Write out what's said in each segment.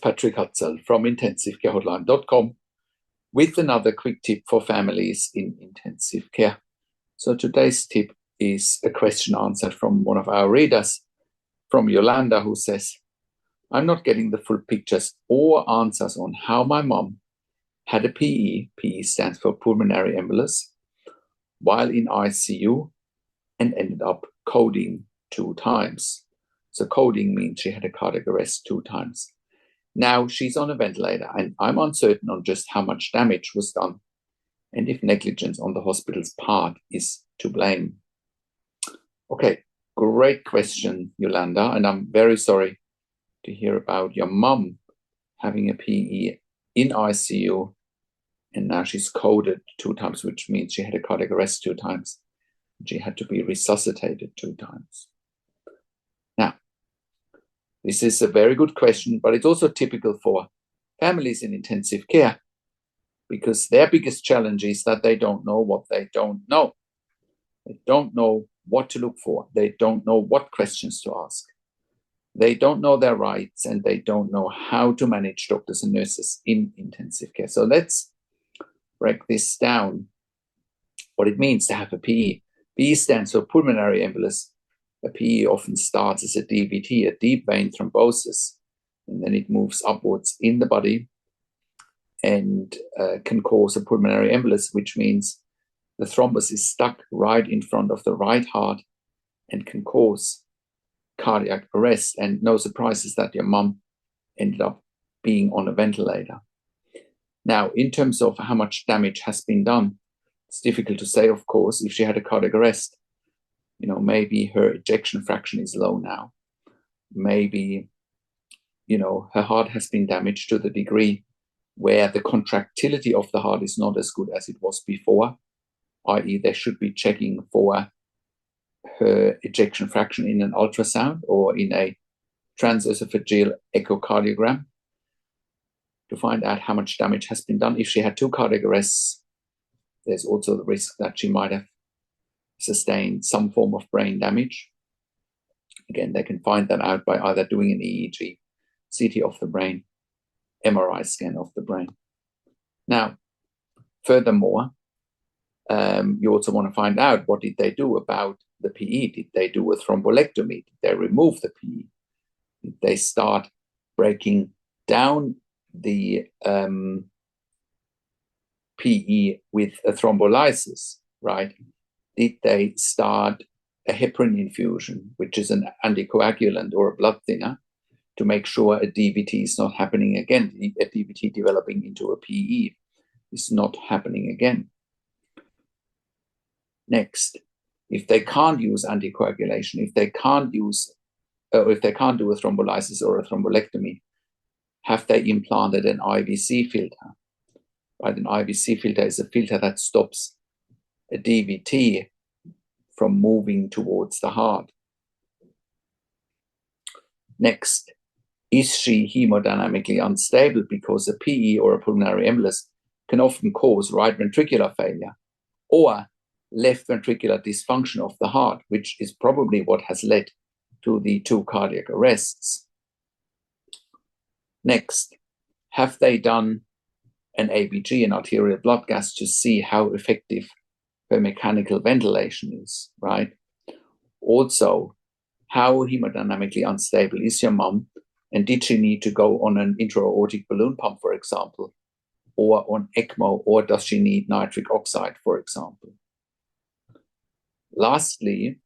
Patrick Hutzel from intensivecarehotline.com with another quick tip for families in intensive care. So today's tip is a question answered from one of our readers, from Yolanda, who says, I'm not getting the full pictures or answers on how my mom had a PE, PE stands for pulmonary embolus, while in ICU and ended up coding 2 times. So coding means she had a cardiac arrest 2 times. Now she's on a ventilator, and I'm uncertain on just how much damage was done and if negligence on the hospital's part is to blame. Okay, great question, Yolanda, and I'm very sorry to hear about your mum having a PE in ICU, and now she's coded 2 times, which means she had a cardiac arrest 2 times. She had to be resuscitated 2 times. Now, this is a very good question, but it's also typical for families in intensive care, because their biggest challenge is that they don't know what they don't know. They don't know what to look for. They don't know what questions to ask. They don't know their rights, and they don't know how to manage doctors and nurses in intensive care. So let's break this down, what it means to have a PE. PE stands for pulmonary embolus. A PE often starts as a DVT, a deep vein thrombosis, and then it moves upwards in the body and can cause a pulmonary embolus, which means the thrombus is stuck right in front of the right heart and can cause cardiac arrest. And no surprises that your mum ended up being on a ventilator. Now, in terms of how much damage has been done, it's difficult to say, of course. If she had a cardiac arrest, maybe her ejection fraction is low now. Maybe, her heart has been damaged to the degree where the contractility of the heart is not as good as it was before, i.e. they should be checking for her ejection fraction in an ultrasound or in a transesophageal echocardiogram to find out how much damage has been done. If she had 2 cardiac arrests, there's also the risk that she might have sustained some form of brain damage. Again, they can find that out by either doing an EEG, CT of the brain, MRI scan of the brain. Now, furthermore, you also want to find out, what did they do about the PE? Did they do a thrombolectomy? Did they remove the PE? Did they start breaking down the PE with a thrombolysis, right? Did they start a heparin infusion, which is an anticoagulant or a blood thinner, to make sure a DVT is not happening again, a DVT developing into a PE is not happening again? Next, if they can't use anticoagulation, if they can't do a thrombolysis or a thrombolectomy, have they implanted an IVC filter? Right, an IVC filter is a filter that stops a DVT from moving towards the heart. Next, is she hemodynamically unstable? Because a PE or a pulmonary embolus can often cause right ventricular failure or left ventricular dysfunction of the heart, which is probably what has led to the 2 cardiac arrests. Next, have they done an ABG, an arterial blood gas, to see how effective her mechanical ventilation is, right? Also, how hemodynamically unstable is your mum, and did she need to go on an intra-aortic balloon pump, for example, or on ECMO, or does she need nitric oxide, for example? Lastly,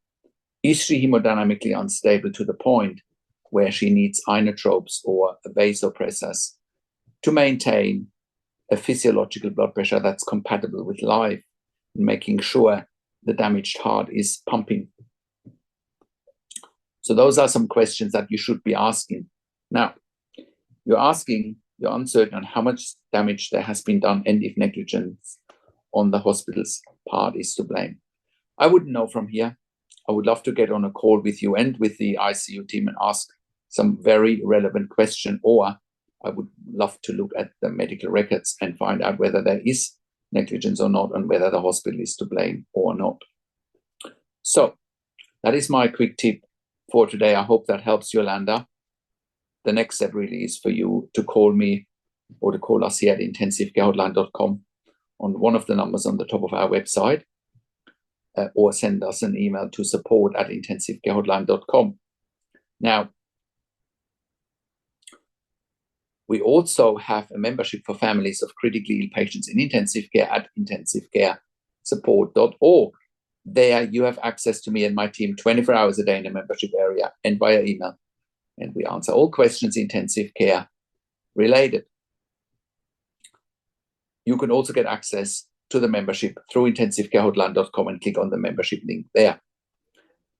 is she hemodynamically unstable to the point where she needs inotropes or vasopressors to maintain a physiological blood pressure that's compatible with life, making sure the damaged heart is pumping? So those are some questions that you should be asking. Now, you're uncertain on how much damage there has been done and if negligence on the hospital's part is to blame. I wouldn't know from here. I would love to get on a call with you and with the ICU team and ask some very relevant question, or I would love to look at the medical records and find out whether there is negligence or not, and whether the hospital is to blame or not. So that is my quick tip for today. I hope that helps, Yolanda. the next step really is for you to call me or to call us here at intensivecarehotline.com on one of the numbers on the top of our website, or send us an email to support@intensivecarehotline.com. Now, we also have a membership for families of critically ill patients in intensive care at intensivecaresupport.org. There you have access to me and my team 24 hours a day in the membership area and via email. And we answer all questions intensive care related. You can also get access to the membership through intensivecarehotline.com and click on the membership link there.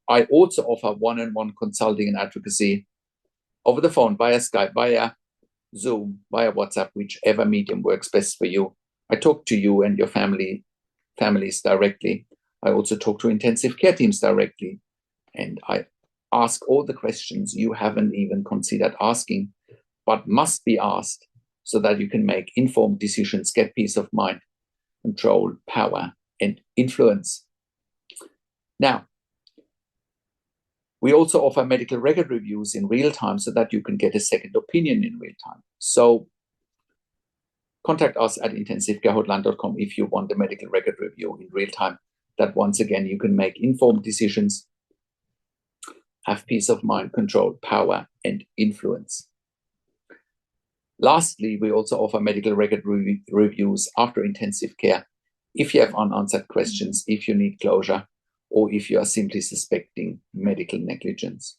I also offer one-on-one consulting and advocacy over the phone, via Skype, via Zoom, via WhatsApp, whichever medium works best for you. I talk to you and your families directly. I also talk to intensive care teams directly, and I ask all the questions you haven't even considered asking, but must be asked so that you can make informed decisions, get peace of mind, control, power, and influence. Now, we also offer medical record reviews in real time so that you can get a second opinion in real time. So contact us at intensivecarehotline.com if you want a medical record review in real time, that once again you can make informed decisions, have peace of mind, control, power, and influence. Lastly, we also offer medical record reviews after intensive care if you have unanswered questions, if you need closure, or if you are simply suspecting medical negligence.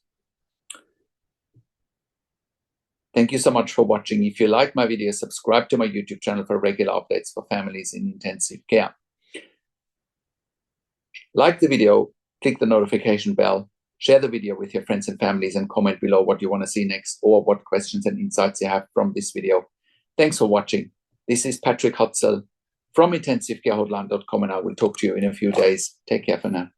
Thank you so much for watching. If you like my video, subscribe to my YouTube channel for regular updates for families in intensive care. Like the video, click the notification bell, share the video with your friends and families, and comment below what you want to see next or what questions and insights you have from this video. Thanks for watching. This is Patrick Hutzel from intensivecarehotline.com, and I will talk to you in a few days. Take care for now.